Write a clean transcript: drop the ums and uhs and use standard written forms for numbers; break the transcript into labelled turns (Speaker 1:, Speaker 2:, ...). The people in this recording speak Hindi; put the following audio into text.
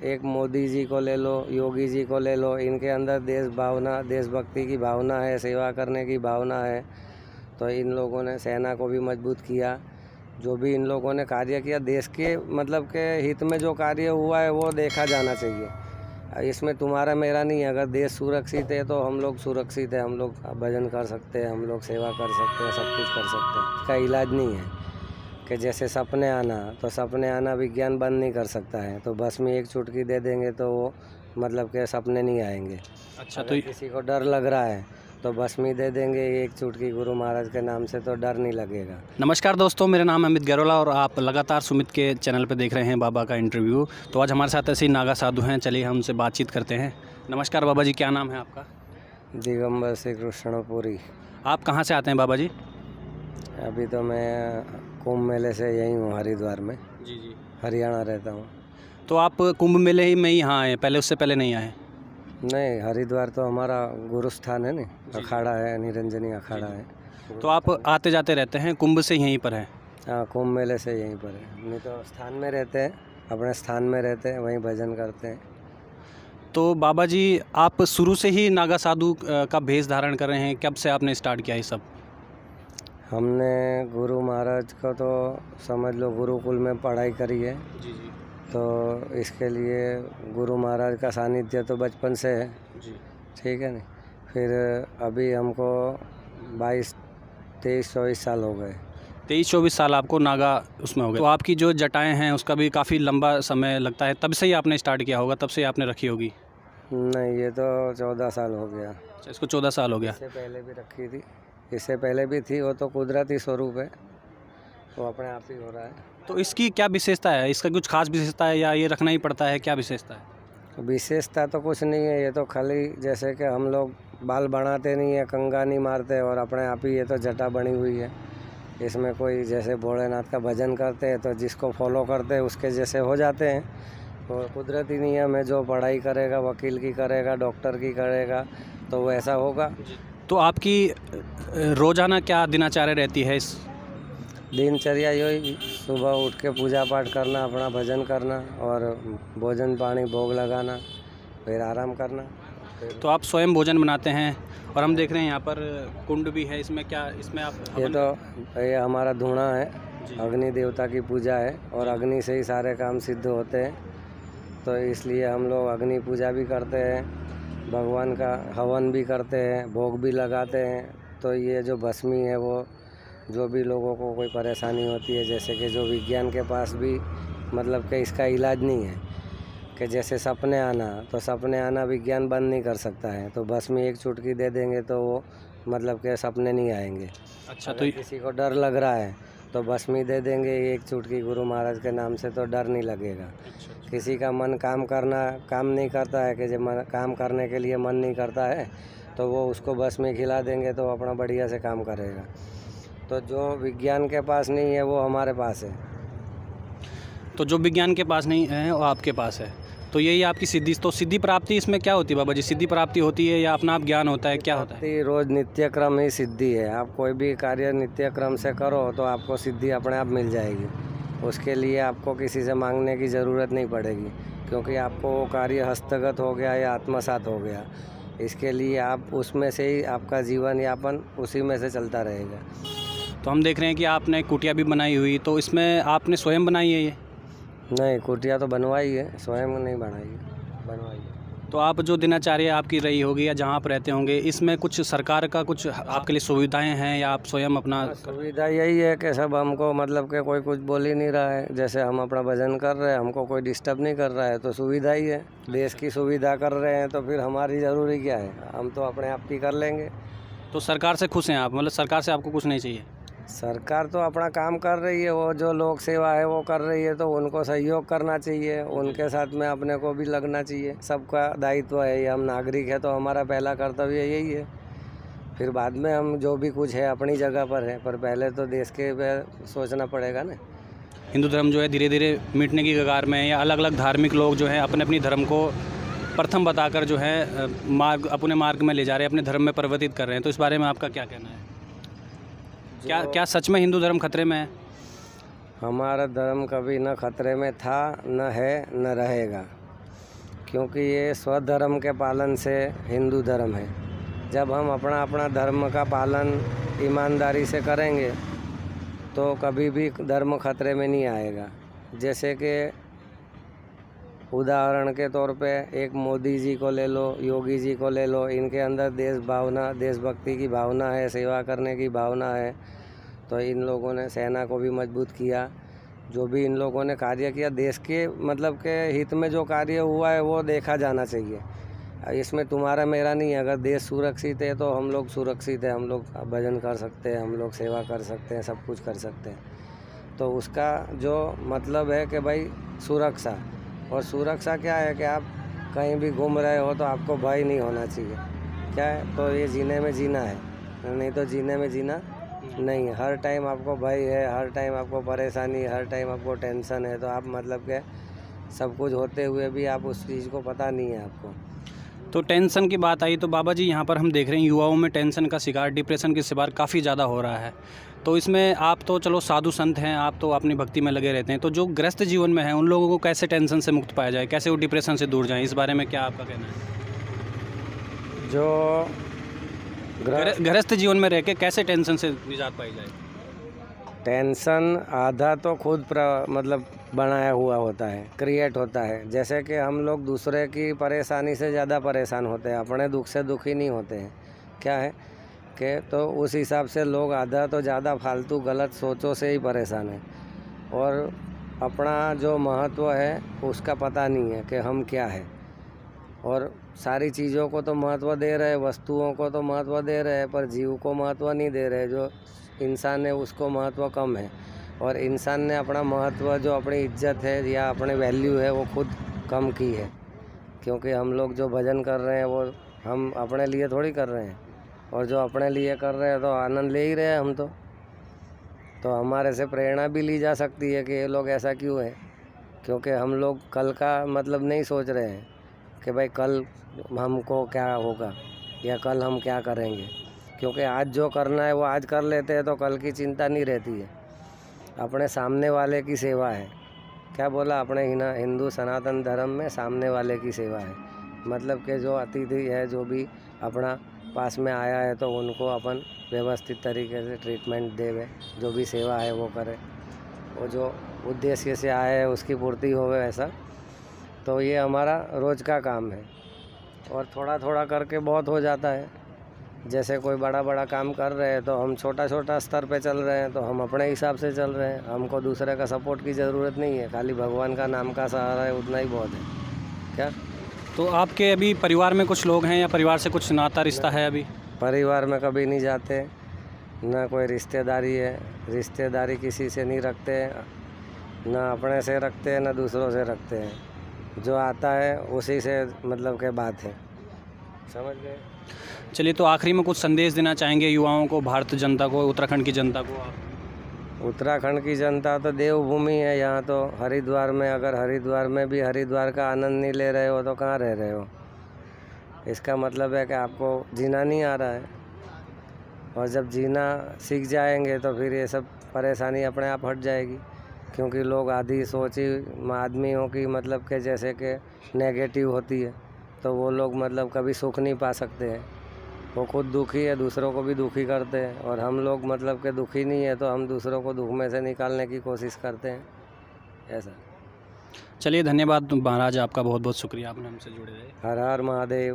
Speaker 1: एक मोदी जी को ले लो, योगी जी को ले लो, इनके अंदर देश भावना, देशभक्ति की भावना है, सेवा करने की भावना है। तो इन लोगों ने सेना को भी मजबूत किया। जो भी इन लोगों ने कार्य किया देश के मतलब के हित में जो कार्य हुआ है वो देखा जाना चाहिए। इसमें तुम्हारा मेरा नहीं है। अगर देश सुरक्षित है तो हम लोग सुरक्षित है, हम लोग भजन कर सकते हैं, हम लोग सेवा कर सकते हैं, सब कुछ कर सकते हैं। इसका इलाज नहीं है कि जैसे सपने आना, तो सपने आना विज्ञान बंद नहीं कर सकता है। तो बस में एक चुटकी दे देंगे तो वो मतलब के सपने नहीं आएंगे।
Speaker 2: अच्छा,
Speaker 1: तो किसी को डर लग रहा है तो बस में दे देंगे एक चुटकी गुरु महाराज के नाम से, तो डर नहीं लगेगा।
Speaker 2: नमस्कार दोस्तों, मेरा नाम है अमित गैरोला और आप लगातार सुमित के चैनल पर देख रहे हैं बाबा का इंटरव्यू। तो आज हमारे साथ ऐसे ही नागा साधु हैं, चलिए हम उनसे बातचीत करते हैं। नमस्कार बाबा जी, क्या नाम है आपका?
Speaker 1: दिगंबर श्री कृष्णपुरी।
Speaker 2: आप कहाँ से आते हैं बाबा जी?
Speaker 1: अभी तो मैं कुंभ मेले से यहीं हूँ, हरिद्वार में।
Speaker 2: जी,
Speaker 1: हरियाणा रहता हूँ।
Speaker 2: तो आप कुंभ मेले ही में ही यहाँ आए, पहले उससे पहले नहीं आए?
Speaker 1: नहीं, हरिद्वार तो हमारा गुरु स्थान है ना, अखाड़ा है, निरंजनी अखाड़ा है।
Speaker 2: तो आप आते जाते रहते हैं, कुंभ से यहीं पर हैं?
Speaker 1: हाँ, कुंभ मेले से यहीं पर है। नहीं तो स्थान में रहते हैं, अपने स्थान में रहते हैं, वहीं भजन करते हैं।
Speaker 2: तो बाबा जी, आप शुरू से ही नागा साधु का भेष धारण कर रहे हैं, कब से आपने स्टार्ट किया ये सब?
Speaker 1: हमने गुरु महाराज को तो समझ लो गुरुकुल में पढ़ाई करी है।
Speaker 2: जी।
Speaker 1: तो इसके लिए गुरु महाराज का सानिध्य तो बचपन से है।
Speaker 2: जी।
Speaker 1: ठीक है ना। फिर अभी हमको 22, 23, 24 साल हो गए।
Speaker 2: 23-24 साल आपको नागा उसमें हो गए। तो आपकी जो जटाएं हैं उसका भी काफ़ी लंबा समय लगता है, तब से ही आपने स्टार्ट किया होगा, तब से ही आपने रखी होगी?
Speaker 1: नहीं, ये तो 14 साल हो गया।
Speaker 2: अच्छा, इसको 14 साल हो गया।
Speaker 1: इससे पहले भी रखी थी, इससे पहले भी थी। वो तो कुदरती स्वरूप है, वो अपने आप ही हो रहा है।
Speaker 2: तो इसकी क्या विशेषता है? इसका कुछ खास विशेषता है या ये रखना ही पड़ता है, क्या विशेषता है?
Speaker 1: विशेषता तो कुछ नहीं है। ये तो खाली जैसे कि हम लोग बाल बनाते नहीं है, कंघा नहीं मारते, और अपने आप ही ये तो जटा बनी हुई है। इसमें कोई जैसे भोलेनाथ का भजन करते हैं तो जिसको फॉलो करते हैं उसके जैसे हो जाते हैं। तो कुदरती नियम है, जो पढ़ाई करेगा, वकील की करेगा, डॉक्टर की करेगा, तो वैसा होगा।
Speaker 2: तो आपकी रोज़ाना क्या दिनचर्या रहती है इस?
Speaker 1: दिनचर्या यही, सुबह उठ के पूजा पाठ करना, अपना भजन करना, और भोजन पानी भोग लगाना, फिर आराम करना।
Speaker 2: तो आप स्वयं भोजन बनाते हैं, और हम देख रहे हैं यहाँ पर कुंड भी है, इसमें क्या, इसमें आप
Speaker 1: ये हमारा धूणा है,
Speaker 2: जी।
Speaker 1: अग्नि देवता की पूजा है, और अग्नि से ही सारे काम सिद्ध होते हैं। तो इसलिए हम लोग अग्नि पूजा भी करते हैं, भगवान का हवन भी करते हैं, भोग भी लगाते हैं। तो ये जो भस्मी है, वो जो भी लोगों को कोई परेशानी होती है, जैसे कि जो विज्ञान के पास भी मतलब कि इसका इलाज नहीं है कि जैसे सपने आना, तो सपने आना विज्ञान बंद नहीं कर सकता है। तो बस में एक चुटकी दे देंगे तो वो मतलब के सपने नहीं आएंगे।
Speaker 2: अच्छा,
Speaker 1: तो किसी को डर लग रहा है तो बस में दे देंगे एक चुटकी गुरु महाराज के नाम से, तो डर नहीं लगेगा। किसी का मन काम नहीं करता है, कि जब काम करने के लिए मन नहीं करता है तो वो उसको बस में खिला देंगे तो अपना बढ़िया से काम करेगा। तो जो विज्ञान के पास नहीं है वो हमारे पास है।
Speaker 2: तो जो विज्ञान के पास नहीं है वो आपके पास है। तो यही आपकी सिद्धि। तो सिद्धि प्राप्ति इसमें क्या होती है बाबा जी? सिद्धि प्राप्ति होती है या अपना आप ज्ञान होता है, क्या होता है?
Speaker 1: रोज नित्य क्रम ही सिद्धि है। आप कोई भी कार्य नित्य क्रम से करो तो आपको सिद्धि अपने आप मिल जाएगी। उसके लिए आपको किसी से मांगने की ज़रूरत नहीं पड़ेगी, क्योंकि आपको वो कार्य हस्तगत हो गया या आत्मसात हो गया। इसके लिए आप उसमें से ही आपका जीवन यापन उसी में से चलता रहेगा।
Speaker 2: तो हम देख रहे हैं कि आपने कुटिया भी बनाई हुई, तो इसमें आपने स्वयं बनाई है ये?
Speaker 1: नहीं, कुटिया तो बनवाई है, स्वयं नहीं बनाई है, बनवाई है।
Speaker 2: तो आप जो दिनचर्या आपकी रही होगी या जहाँ आप रहते होंगे, इसमें कुछ सरकार का कुछ आपके लिए सुविधाएं हैं या आप स्वयं अपना?
Speaker 1: सुविधा यही है कि सब हमको मतलब कि कोई कुछ बोल ही नहीं रहा है। जैसे हम अपना भजन कर रहे हैं, हमको कोई डिस्टर्ब नहीं कर रहा है, तो सुविधा ही है। देश की सुविधा कर रहे हैं तो फिर हमारी ज़रूरी क्या है, हम तो अपने आप ही कर लेंगे।
Speaker 2: तो सरकार से खुश हैं आप? मतलब सरकार से आपको कुछ नहीं चाहिए?
Speaker 1: सरकार तो अपना काम कर रही है, वो जो लोक सेवा है वो कर रही है, तो उनको सहयोग करना चाहिए, उनके साथ में अपने को भी लगना चाहिए। सबका दायित्व है, ये हम नागरिक है तो हमारा पहला कर्तव्य यही है। फिर बाद में हम जो भी कुछ है अपनी जगह पर है, पर पहले तो देश के पे सोचना पड़ेगा ना।
Speaker 2: हिंदू धर्म जो है धीरे धीरे मिटने की कगार में है, या अलग अलग धार्मिक लोग जो हैं अपने अपनी धर्म को प्रथम बताकर जो है अपने मार्ग में ले जा रहे हैं, अपने धर्म में परिवर्तित कर रहे हैं। तो इस बारे में आपका क्या कहना है? क्या सच में हिंदू धर्म खतरे में है?
Speaker 1: हमारा धर्म कभी न खतरे में था, न है, न रहेगा। क्योंकि ये स्वधर्म के पालन से हिंदू धर्म है। जब हम अपना अपना धर्म का पालन ईमानदारी से करेंगे तो कभी भी धर्म खतरे में नहीं आएगा। जैसे कि उदाहरण के तौर पे एक मोदी जी को ले लो, योगी जी को ले लो, इनके अंदर देश भावना, देशभक्ति की भावना है, सेवा करने की भावना है। तो इन लोगों ने सेना को भी मजबूत किया। जो भी इन लोगों ने कार्य किया देश के मतलब के हित में जो कार्य हुआ है वो देखा जाना चाहिए। इसमें तुम्हारा मेरा नहीं है। अगर देश सुरक्षित है तो हम लोग सुरक्षित है, हम लोग भजन कर सकते हैं, हम लोग सेवा कर सकते हैं, सब कुछ कर सकते हैं। तो उसका जो मतलब है कि भाई सुरक्षा, और सुरक्षा क्या है कि आप कहीं भी घूम रहे हो तो आपको भय नहीं होना चाहिए। क्या है, तो ये जीने में जीना है, नहीं तो जीने में जीना नहीं है। हर टाइम आपको भय है, हर टाइम आपको परेशानी, हर टाइम आपको टेंशन है, तो आप मतलब के सब कुछ होते हुए भी आप उस चीज़ को पता नहीं है आपको।
Speaker 2: तो टेंशन की बात आई तो बाबा जी यहाँ पर हम देख रहे हैं युवाओं में टेंशन का शिकार, डिप्रेशन के शिकार काफ़ी ज़्यादा हो रहा है। तो इसमें आप तो चलो साधु संत हैं, आप तो अपनी भक्ति में लगे रहते हैं, तो जो गृहस्थ जीवन में है उन लोगों को कैसे टेंशन से मुक्त पाया जाए, कैसे वो डिप्रेशन से दूर जाएं, इस बारे में क्या आपका कहना है?
Speaker 1: जो
Speaker 2: गृहस्थ जीवन में रह के कैसे टेंशन से निजात पाई जाए?
Speaker 1: टेंशन आधा तो खुद मतलब बनाया हुआ होता है, क्रिएट होता है। जैसे कि हम लोग दूसरे की परेशानी से ज़्यादा परेशान होते हैं, अपने दुख से दुखी नहीं होते हैं। क्या है कि तो उस हिसाब से लोग आधा तो ज़्यादा फालतू गलत सोचों से ही परेशान हैं, और अपना जो महत्व है उसका पता नहीं है कि हम क्या है। और सारी चीज़ों को तो महत्व दे रहे, वस्तुओं को तो महत्व दे रहे, पर जीव को महत्व नहीं दे रहे। जो इंसान है उसको महत्व कम है, और इंसान ने अपना महत्व, जो अपनी इज्जत है या अपने वैल्यू है, वो खुद कम की है। क्योंकि हम लोग जो भजन कर रहे हैं वो हम अपने लिए थोड़ी कर रहे हैं, और जो अपने लिए कर रहे हैं तो आनंद ले ही रहे हैं हम तो हमारे से प्रेरणा भी ली जा सकती है कि ये लोग ऐसा क्यों है। क्योंकि हम लोग कल का मतलब नहीं सोच रहे हैं कि भाई कल हमको क्या होगा या कल हम क्या करेंगे। क्योंकि आज जो करना है वो आज कर लेते हैं तो कल की चिंता नहीं रहती है। अपने सामने वाले की सेवा है। क्या बोला अपने हिंदू सनातन धर्म में, सामने वाले की सेवा है। मतलब कि जो अतिथि है, जो भी अपना पास में आया है, तो उनको अपन व्यवस्थित तरीके से ट्रीटमेंट देवे, जो भी सेवा है वो करे, वो जो उद्देश्य से आया है उसकी पूर्ति होवे ऐसा। तो ये हमारा रोज़ का काम है, और थोड़ा थोड़ा करके बहुत हो जाता है। जैसे कोई बड़ा बड़ा काम कर रहे हैं तो हम छोटा छोटा स्तर पे चल रहे हैं, तो हम अपने हिसाब से चल रहे हैं। हमको दूसरे का सपोर्ट की ज़रूरत नहीं है, खाली भगवान का नाम का सहारा है, उतना ही बहुत है। क्या
Speaker 2: तो आपके अभी परिवार में कुछ लोग हैं या परिवार से कुछ नाता रिश्ता है? अभी
Speaker 1: परिवार में कभी नहीं जाते, ना कोई रिश्तेदारी है, रिश्तेदारी किसी से नहीं रखते, ना अपने से रखते हैं ना दूसरों से रखते हैं। जो आता है उसी से मतलब के बात है, समझ गए।
Speaker 2: चलिए, तो आखिरी में कुछ संदेश देना चाहेंगे युवाओं को, भारत जनता को, उत्तराखंड की जनता को आप?
Speaker 1: उत्तराखंड की जनता तो देवभूमि है। यहाँ तो हरिद्वार में, अगर हरिद्वार में भी हरिद्वार का आनंद नहीं ले रहे हो तो कहाँ रह रहे हो। इसका मतलब है कि आपको जीना नहीं आ रहा है, और जब जीना सीख जाएंगे तो फिर ये सब परेशानी अपने आप हट जाएगी। क्योंकि लोग आधी सोची आदमियों की मतलब के जैसे कि नेगेटिव होती है, तो वो लोग मतलब कभी सुख नहीं पा सकते हैं। वो खुद दुखी है, दूसरों को भी दुखी करते हैं, और हम लोग मतलब के दुखी नहीं है तो हम दूसरों को दुख में से निकालने की कोशिश करते हैं, ऐसा।
Speaker 2: चलिए, धन्यवाद महाराज, आपका बहुत बहुत शुक्रिया, आपने हमसे जुड़े रहे।
Speaker 1: हर हर महादेव।